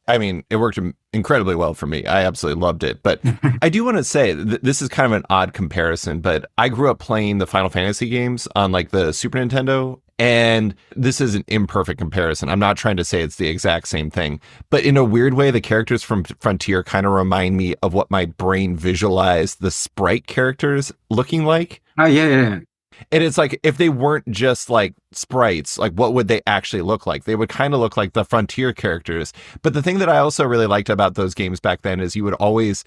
I mean, it worked incredibly well for me. I absolutely loved it. But I do want to say this is kind of an odd comparison, but I grew up playing the Final Fantasy games on like the Super Nintendo. And this is an imperfect comparison. I'm not trying to say it's the exact same thing, but in a weird way, the characters from Frontier kind of remind me of what my brain visualized the sprite characters looking like. Oh, yeah. And it's like, if they weren't just like sprites, like what would they actually look like? They would kind of look like the Frontier characters. But the thing that I also really liked about those games back then is you would always,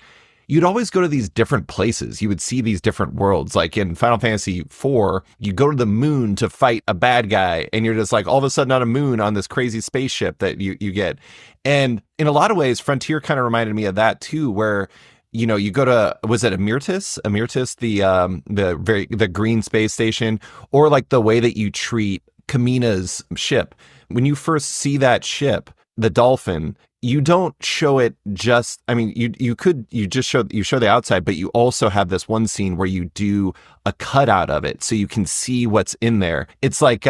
you'd always go to these different places. You would see these different worlds. Like in Final Fantasy IV, you go to the moon to fight a bad guy, and you're just like all of a sudden on a moon on this crazy spaceship that you get. And in a lot of ways, Frontier kind of reminded me of that too, where you go to, was it Amirtis, the green space station, or like the way that you treat Kamina's ship. When you first see that ship, the Dolphin, you don't show it just, I mean, you show the outside, but you also have this one scene where you do a cutout of it so you can see what's in there. It's like,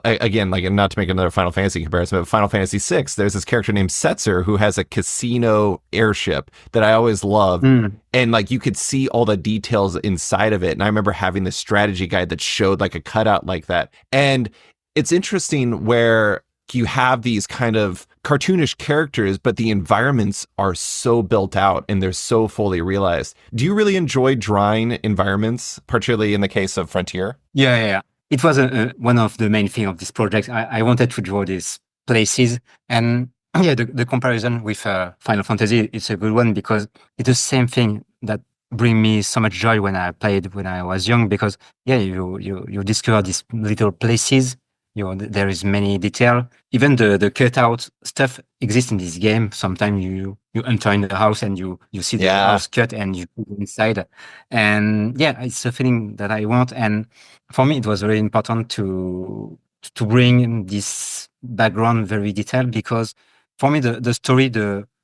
again, like, not to make another Final Fantasy comparison, but Final Fantasy VI, there's this character named Setzer who has a casino airship that I always loved. And like, you could see all the details inside of it. And I remember having this strategy guide that showed like a cutout like that. And it's interesting where you have these kind of cartoonish characters, but the environments are so built out and they're so fully realized. Do you really enjoy drawing environments, particularly in the case of Frontier? Yeah. It was one of the main things of this project. I wanted to draw these places, and yeah, the comparison with Final Fantasy, it's a good one because it's the same thing that bring me so much joy when I played when I was young. Because yeah, you discover these little places. There is many detail. Even the cutout stuff exists in this game. Sometimes you enter in the house and you see the house cut and you go inside. And yeah, it's a feeling that I want. And for me, it was very important to bring this background very detailed, because for me, the story,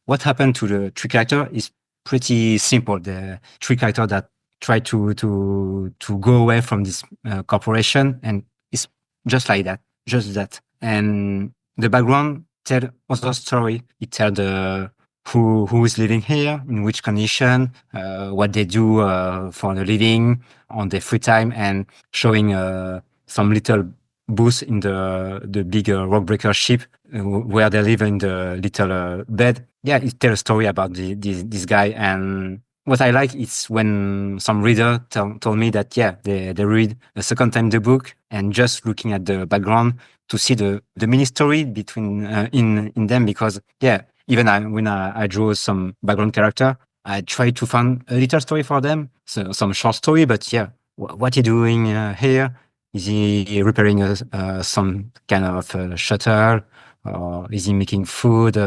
what happened to the three character is pretty simple. The three character that try to go away from this corporation, and it's just like that, just that. And the background tell other story. It tell who is living here, in which condition, what they do for the living on their free time, and showing some little booth in the big rockbreaker ship where they live in the little bed. Yeah, it tells a story about this guy. And what I like is when some reader told me that, yeah, they read a second time the book and just looking at the background to see the mini story between in them. Because yeah, even when I draw some background character, I try to find a little story for them, so some short story. But yeah, what he doing here? Is he repairing some kind of shuttle? Or is he making food?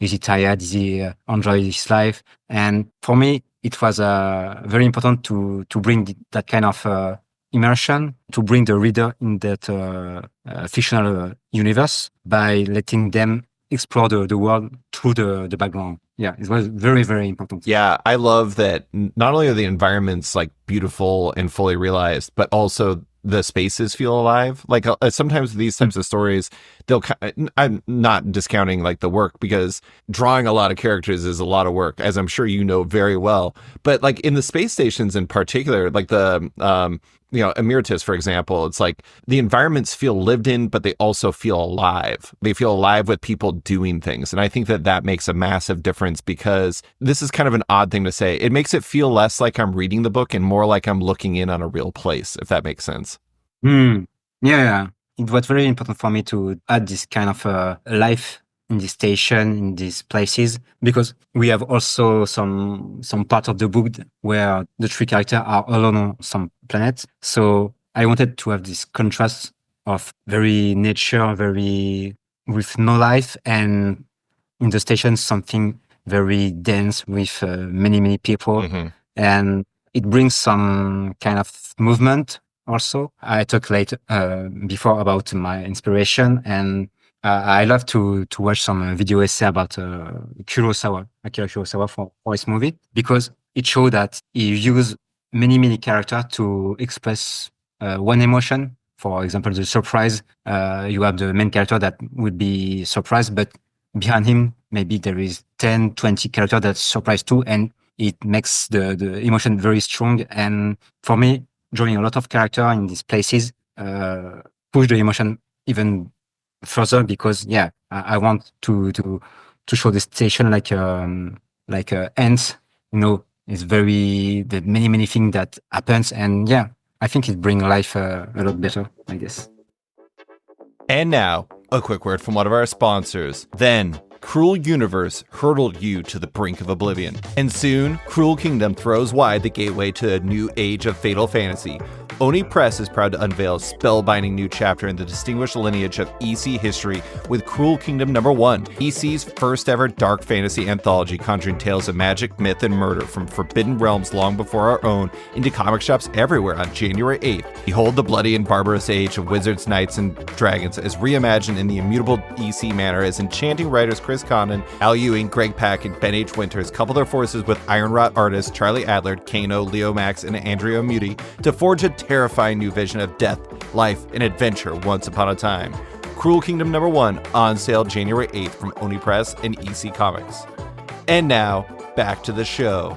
Is he tired? Is he enjoy his life? And for me, it was very important to bring that kind of immersion, to bring the reader in that fictional universe by letting them explore the world through the background. Yeah, it was very, very important. Yeah, I love that not only are the environments like beautiful and fully realized, but also the spaces feel alive. Like sometimes these types of stories, I'm not discounting like the work, because drawing a lot of characters is a lot of work, as I'm sure you know very well. But like in the space stations in particular, like the Emeritus, for example, it's like the environments feel lived in, but they also feel alive. They feel alive with people doing things. And I think that makes a massive difference, because this is kind of an odd thing to say. It makes it feel less like I'm reading the book and more like I'm looking in on a real place, if that makes sense. Yeah. It was very important for me to add this kind of life in this station, in these places, because we have also some part of the book where the three characters are alone on some planets. So I wanted to have this contrast of very nature, very with no life, and in the station something very dense with many people. Mm-hmm. And it brings some kind of movement. Also, I talked later before about my inspiration, and I love to watch some video essay about Akira Kurosawa for his movie, because it showed that he used many characters to express one emotion. For example, the surprise. You have the main character that would be surprised, but behind him, maybe there is 10, 20 characters that's surprised too, and it makes the emotion very strong. And for me, drawing a lot of character in these places push the emotion even further, because yeah, I want to show the station like ants. It's very the many things that happens, and yeah, I think it brings life a lot better, I guess. And now, a quick word from one of our sponsors. Then, Cruel Universe hurtled you to the brink of oblivion. And soon, Cruel Kingdom throws wide the gateway to a new age of fatal fantasy. Oni Press is proud to unveil a spellbinding new chapter in the distinguished lineage of EC history with Cruel Kingdom #1, EC's first ever dark fantasy anthology conjuring tales of magic, myth, and murder from forbidden realms long before our own into comic shops everywhere on January 8th. Behold the bloody and barbarous age of wizards, knights, and dragons as reimagined in the immutable EC manner as enchanting writers Chris Condon, Al Ewing, Greg Pak, and Ben H. Winters couple their forces with Ironrot artists Charlie Adler, Kano, Leo Max, and Andrea Muti to forge a terrifying new vision of death, life, and adventure once upon a time. Cruel Kingdom #1 on sale January 8th from Oni Press and EC Comics. And now, back to the show.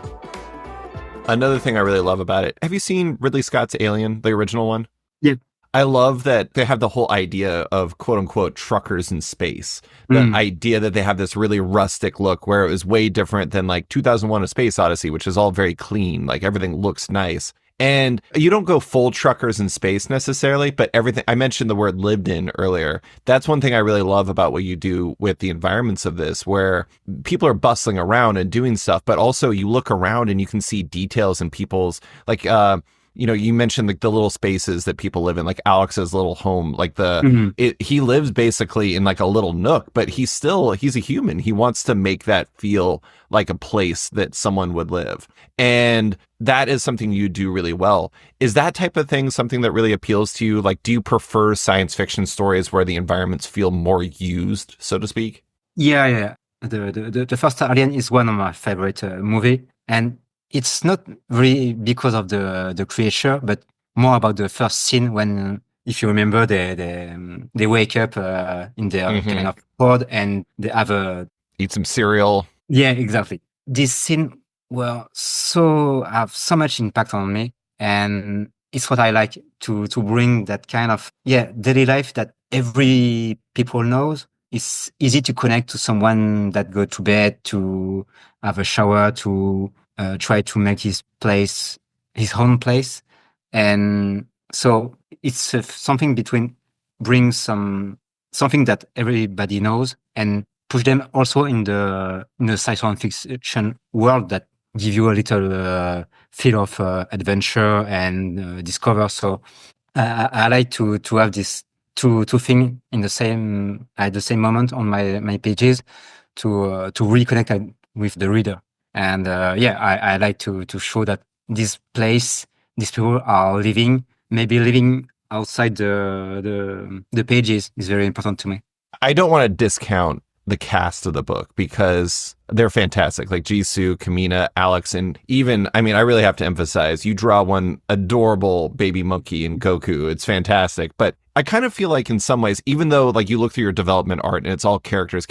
Another thing I really love about it, have you seen Ridley Scott's Alien, the original one? Yeah. I love that they have the whole idea of quote unquote truckers in space. The idea that they have this really rustic look where it was way different than like 2001 A Space Odyssey, which is all very clean, like everything looks nice. And you don't go full truckers in space necessarily, but everything, I mentioned the word lived in earlier. That's one thing I really love about what you do with the environments of this, where people are bustling around and doing stuff, but also you look around and you can see details in people's, like, you know, you mentioned like the little spaces that people live in, like Alex's little home, like he lives basically in like a little nook, but he's a human. He wants to make that feel like a place that someone would live. And that is something you do really well. Is that type of thing something that really appeals to you? Like, do you prefer science fiction stories where the environments feel more used, so to speak? Yeah. The first Alien is one of my favorite movie, and it's not really because of the creature, but more about the first scene when, if you remember, they wake up in their kind of pod and they have eat some cereal. Yeah, exactly. This scene have so much impact on me, and it's what I like to bring that kind of daily life that every people knows. It's easy to connect to someone that go to bed, to have a shower, to try to make his own place. And so it's something between bring something that everybody knows and push them also in the science fiction world that give you a little feel of adventure and discover. So I like to have this two things in the same at the same moment on my pages to reconnect with the reader. And I like to show that this place, these people are living outside the pages is very important to me. I don't want to discount the cast of the book because they're fantastic. Like Jisoo, Kamina, Alex, and even, I mean, I really have to emphasize, you draw one adorable baby monkey in Goku. It's fantastic. But I kind of feel like in some ways, even though like you look through your development art and it's all characters,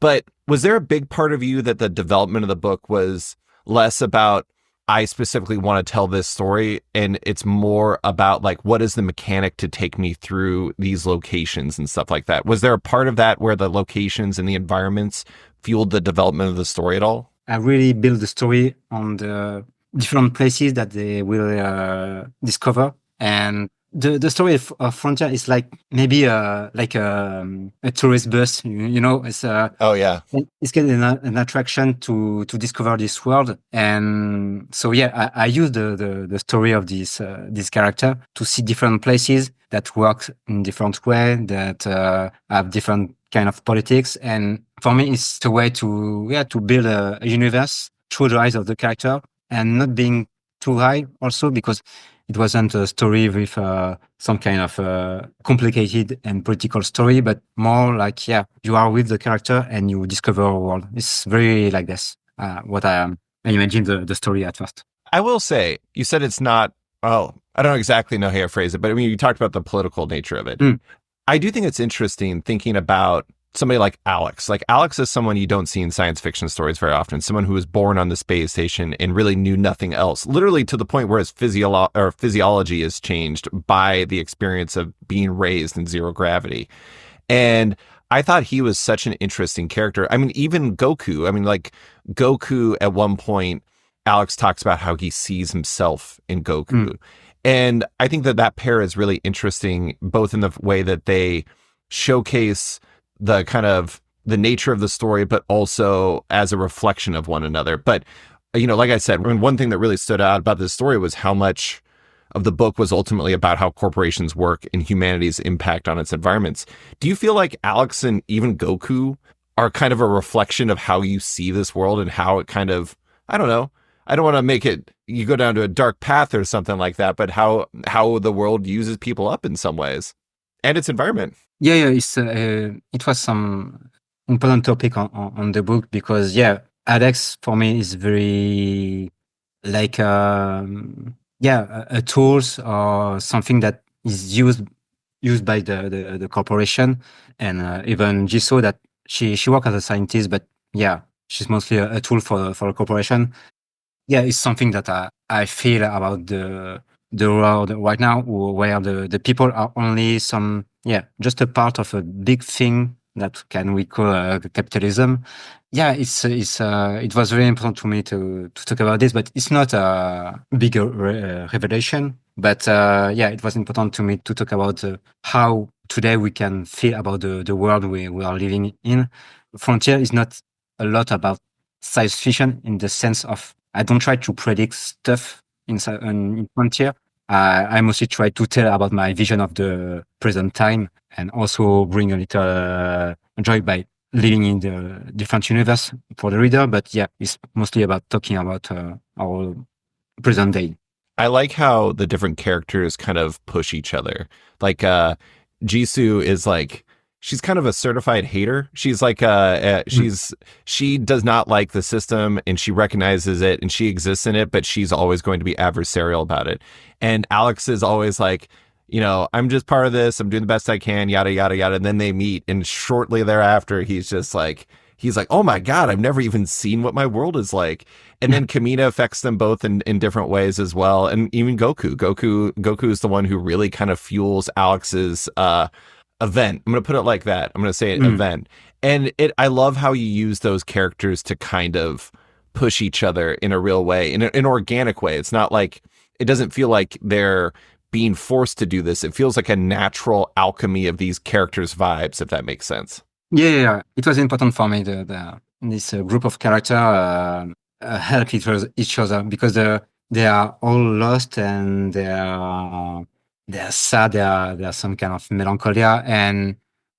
but was there a big part of you that the development of the book was less about, I specifically want to tell this story, and it's more about like, what is the mechanic to take me through these locations and stuff like that? Was there a part of that where the locations and the environments fueled the development of the story at all? I really build the story on the different places that they will discover. And the story of Frontier is like maybe a tourist bus, you know. It's it's kind of an attraction to discover this world. And so I use the story of this character to see different places that work in different way, that have different kind of politics. And for me, it's a way to build a universe through the eyes of the character and not being too high also, because it wasn't a story with some kind of complicated and political story, but more like, you are with the character and you discover a world. It's very like this, what I imagine the story at first. I will say, you said it's not, well, I don't exactly know how to phrase it, but I mean, you talked about the political nature of it. I do think it's interesting thinking about somebody like Alex. Like Alex is someone you don't see in science fiction stories very often. Someone who was born on the space station and really knew nothing else, literally to the point where his physiology is changed by the experience of being raised in zero gravity. And I thought he was such an interesting character. I mean, even Goku. I mean, like Goku at one point, Alex talks about how he sees himself in Goku. And I think that pair is really interesting, both in the way that they showcase the kind of the nature of the story, but also as a reflection of one another. But, like I said, one thing that really stood out about this story was how much of the book was ultimately about how corporations work and humanity's impact on its environments. Do you feel like Alex and even Goku are kind of a reflection of how you see this world and how it kind of, I don't know, I don't want to make it you go down to a dark path or something like that, but how the world uses people up in some ways and its environment. Yeah, it was some important topic on the book because Alex for me is very like a tools or something that is used by the corporation, and even Jisoo that she works as a scientist, but she's mostly a tool for a corporation. It's something that I feel about the world right now, where the people are only just a part of a big thing that can we call capitalism. It was very important to me to talk about this, but it's not a big revelation. But it was important to me to talk about how today we can feel about the world we are living in. Frontier is not a lot about science fiction in the sense of I don't try to predict stuff in Frontier. I mostly try to tell about my vision of the present time and also bring a little joy by living in the different universe for the reader. But it's mostly about talking about our present day. I like how the different characters kind of push each other. Like Jisoo is like, she's kind of a certified hater. She's like, she does not like the system and she recognizes it and she exists in it, but she's always going to be adversarial about it. And Alex is always like, I'm just part of this. I'm doing the best I can, yada, yada, yada. And then they meet. And shortly thereafter, he's like, oh my God, I've never even seen what my world is like. And then Kamina affects them both in different ways as well. And even Goku is the one who really kind of fuels Alex's, event. I'm going to put it like that. I'm going to say event. And I love how you use those characters to kind of push each other in a real way, in an organic way. It's not like, it doesn't feel like they're being forced to do this. It feels like a natural alchemy of these characters' vibes, if that makes sense. Yeah. It was important for me, this group of characters help each other because they are all lost and they're sad. There's some kind of melancholia, and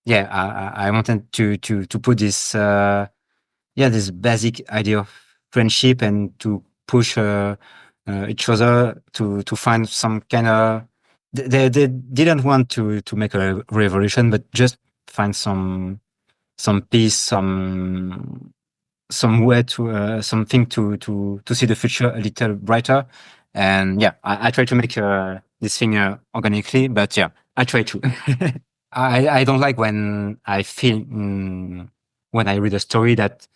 I wanted to put this this basic idea of friendship and to push each other to find some kind of. They didn't want to make a revolution, but just find some peace, some way to something to see the future a little brighter. And I try to make this thing organically, but I try to. I don't like when I feel when I read a story that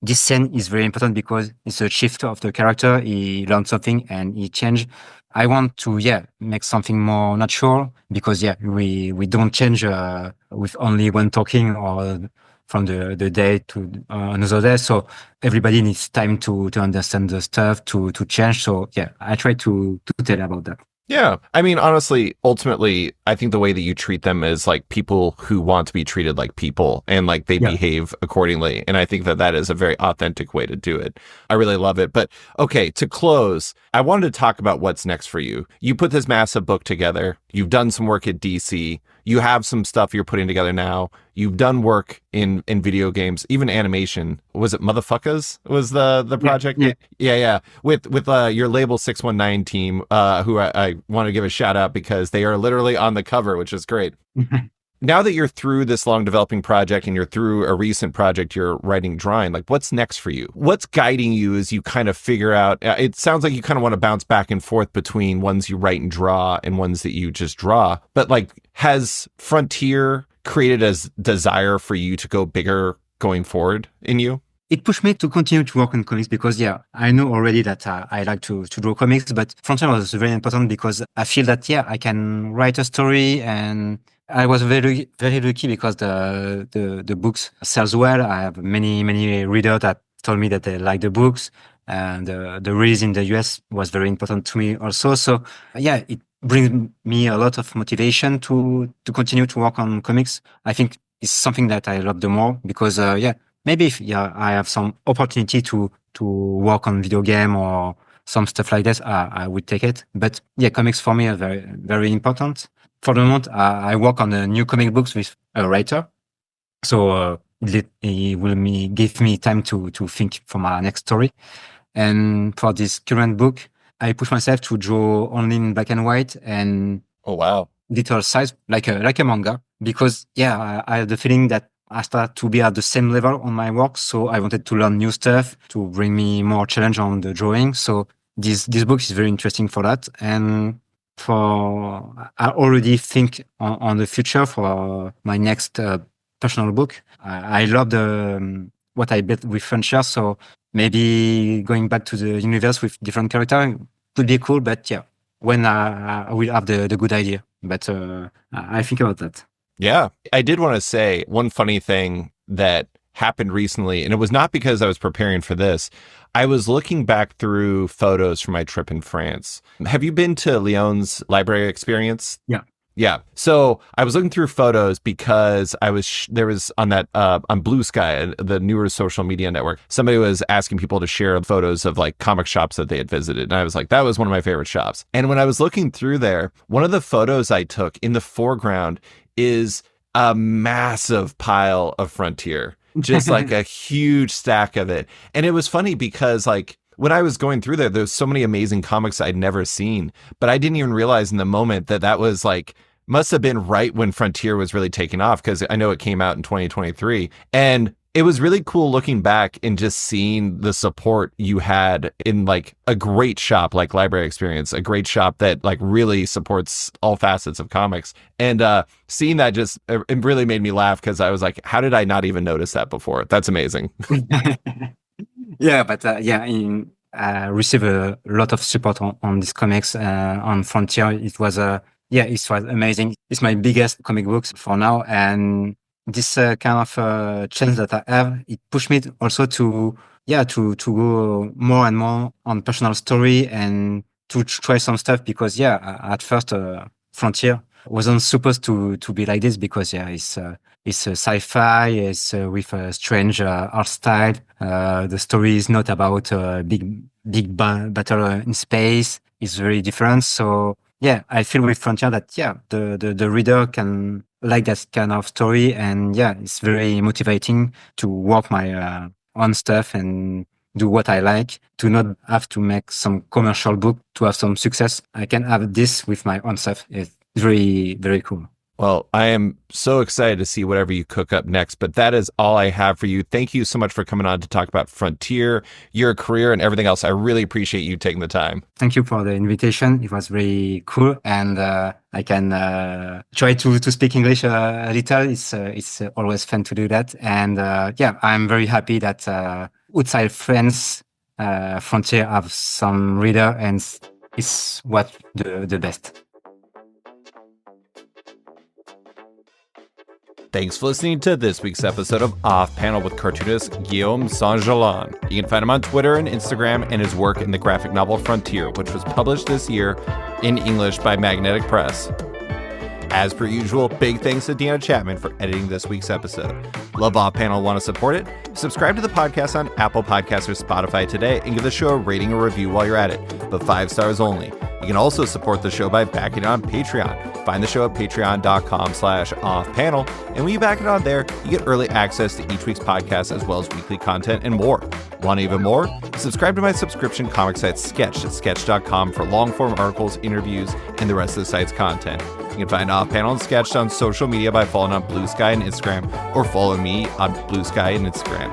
this scene is very important because it's a shift of the character. He learned something and he changed. I want to make something more natural because we don't change with only one talking or from the day to another day. So everybody needs time to understand the stuff, to change. So I try to tell about that. Yeah. I mean, honestly, ultimately, I think the way that you treat them is like people who want to be treated like people and like they behave accordingly. And I think that is a very authentic way to do it. I really love it. But okay, to close, I wanted to talk about what's next for you. You put this massive book together. You've done some work at DC. You have some stuff you're putting together now. You've done work in video games, even animation. Was it Motherfuckers was the project? Yeah. With your label 619 team, who I want to give a shout out because they are literally on the cover, which is great. Now that you're through this long developing project and you're through a recent project you're writing, drawing, like what's next for you? What's guiding you as you kind of figure out, it sounds like you kind of want to bounce back and forth between ones you write and draw and ones that you just draw. But like, has Frontier created a desire for you to go bigger going forward in you? It pushed me to continue to work on comics because, I know already that I like to draw comics, but Frontier was very important because I feel that, I can write a story, and I was very, very lucky because the books sells well. I have many, many readers that told me that they like the books, and the release in the US was very important to me also. So, it brings me a lot of motivation to continue to work on comics. I think is something that I love the more because, maybe if I have some opportunity to work on video game or some stuff like this, I would take it. But yeah, comics for me are very, very important. For the moment, I work on a new comic books with a writer. So, it will give me time to think for my next story. And for this current book, I push myself to draw only in black and white and Oh, wow. little size, like a manga, because I had the feeling that I started to be at the same level on my work. So I wanted to learn new stuff to bring me more challenge on the drawing. So this book is very interesting for that. And I already think on the future for my next personal book. I love what I built with Frontier. So maybe going back to the universe with different characters could be cool. But yeah, when I will have the good idea. But I think about that. Yeah. I did want to say one funny thing that happened recently, and it was not because I was preparing for this. I was looking back through photos from my trip in France. Have you been to Lyon's library experience? Yeah. Yeah. So I was looking through photos because there was on that, on Blue Sky, the newer social media network, somebody was asking people to share photos of like comic shops that they had visited. And I was like, that was one of my favorite shops. And when I was looking through there, one of the photos I took in the foreground is a massive pile of Frontier, just like a huge stack of it. And it was funny because like, when I was going through there's so many amazing comics I'd never seen, but I didn't even realize in the moment that was like, must have been right when Frontier was really taking off, because I know it came out in 2023. And it was really cool looking back and just seeing the support you had in like a great shop like Library Experience, a great shop that like really supports all facets of comics. And seeing that it really made me laugh, because I was like, how did I not even notice that before? That's amazing. Yeah, but I received a lot of support on these comics on Frontier. It was it was amazing. It's my biggest comic books for now, and this kind of chance that I have, it pushed me also to go more and more on personal story and to try some stuff, because at first Frontier wasn't supposed to be like this, because it's a sci-fi, it's with a strange art style. The story is not about big battle in space. It's very different. So I feel with Frontier that the reader can like that kind of story, and it's very motivating to work my own stuff and do what I like, to not have to make some commercial book to have some success. I can have this with my own stuff. It's very, very cool. Well, I am so excited to see whatever you cook up next, but that is all I have for you. Thank you so much for coming on to talk about Frontier, your career, and everything else. I really appreciate you taking the time. Thank you for the invitation. It was very cool, and I can try to speak English a little. It's always fun to do that, and I'm very happy that outside France, Frontier have some reader, and it's what the best. Thanks for listening to this week's episode of Off Panel with cartoonist Guillaume Singelin. You can find him on Twitter and Instagram, and his work in the graphic novel Frontier, which was published this year in English by Magnetic Press. As per usual, big thanks to Deanna Chapman for editing this week's episode. Love Off Panel, want to support it? Subscribe to the podcast on Apple Podcasts or Spotify today, and give the show a rating or review while you're at it, but 5 stars only. You can also support the show by backing it on Patreon. Find the show at patreon.com/offpanel. And when you back it on there, you get early access to each week's podcast, as well as weekly content and more. Want even more? Subscribe to my subscription comic site Sketch at sketch.com for long-form articles, interviews, and the rest of the site's content. You can find Off Panel and Sketch on social media by following on Blue Sky and Instagram, or follow me on Blue Sky and Instagram.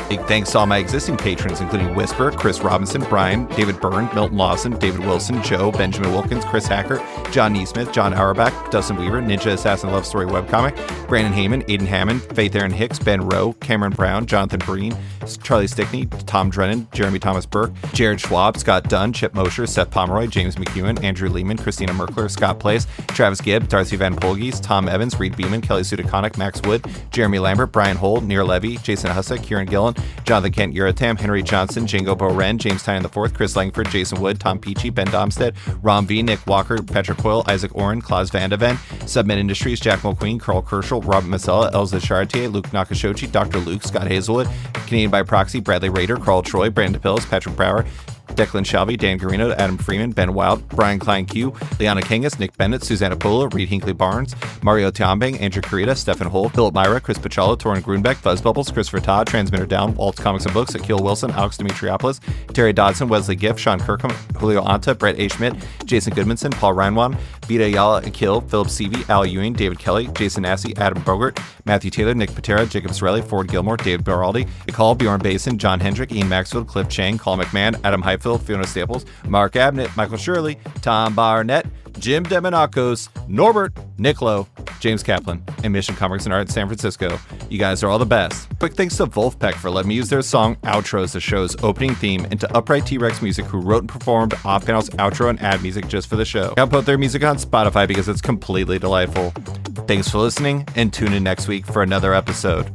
Big thanks to all my existing patrons, including Whisper, Chris Robinson, Brian, David Byrne, Milton Lawson, David Wilson, Joe, Benjamin Wilkins, Chris Hacker, John Neesmith, John Auerbach, Dustin Weaver, Ninja Assassin Love Story webcomic, Brandon Heyman, Aiden Hammond, Faith Aaron Hicks, Ben Rowe, Cameron Brown, Jonathan Breen, Charlie Stickney, Tom Drennan, Jeremy Thomas Burke, Jared Schwab, Scott Dunn, Chip Mosher, Seth Pomeroy, James McEwen, Andrew Lehman, Christina Merkler, Scott Place, Travis Gibb, Darcy Van Polges, Tom Evans, Reed Beeman, Kelly Sudaconic, Max Wood, Jeremy Lambert, Brian Holt, Nir Levy, Jason Hussick, Kieran Gillen, Jonathan Kent Uratam, Henry Johnson, Django Boren, James Tynan IV, Chris Langford, Jason Wood, Tom Peachy, Ben Domstead, Rom V, Nick Walker, Patrick Coyle, Isaac Oren, Klaus Vandeven, Submit Industries, Jack Mulqueen, Carl Kerschel, Robert Masella, Elza Chartier, Luke Nakashochi, Dr. Luke, Scott Hazelwood, Canadian by Proxy, Bradley Rader, Carl Troy, Brandon Pills, Patrick Brower, Declan Shelby, Dan Garino, Adam Freeman, Ben Wild, Brian Klein Q, Liana Kangas, Nick Bennett, Susanna Polo, Reed Hinkley Barnes, Mario Tiambang, Andrew Carita, Stefan Holt, Philip Myra, Chris Pachala, Torin Grunbeck, Buzz Bubbles, Christopher Todd, Transmitter Down, Waltz Comics and Books, Akil Wilson, Alex Dimitriopoulos, Terry Dodson, Wesley Giff, Sean Kirkham, Julio Anta, Brett A. Schmidt, Jason Goodmanson, Paul Reinwan, Vita Yala Akil, Philip Seavey, Al Ewing, David Kelly, Jason Massey, Adam Bogert, Matthew Taylor, Nick Patera, Jacob Sorelli, Ford Gilmore, David Baraldi, Nicole, Bjorn Basin, John Hendrick, Ian Maxfield, Cliff Chang, Colin McMahon, Adam Highfield, Fiona Staples, Mark Abnett, Michael Shirley, Tom Barnett, Jim Demonakos, Norbert, Niccolo, James Kaplan, and Mission Comics and Art in San Francisco. You guys are all the best. Quick thanks to Wolfpack for letting me use their song Outro as the show's opening theme, and to Upright T-Rex Music, who wrote and performed Off Panel's outro and ad music just for the show. I'll put their music on Spotify because it's completely delightful. Thanks for listening, and tune in next week for another episode.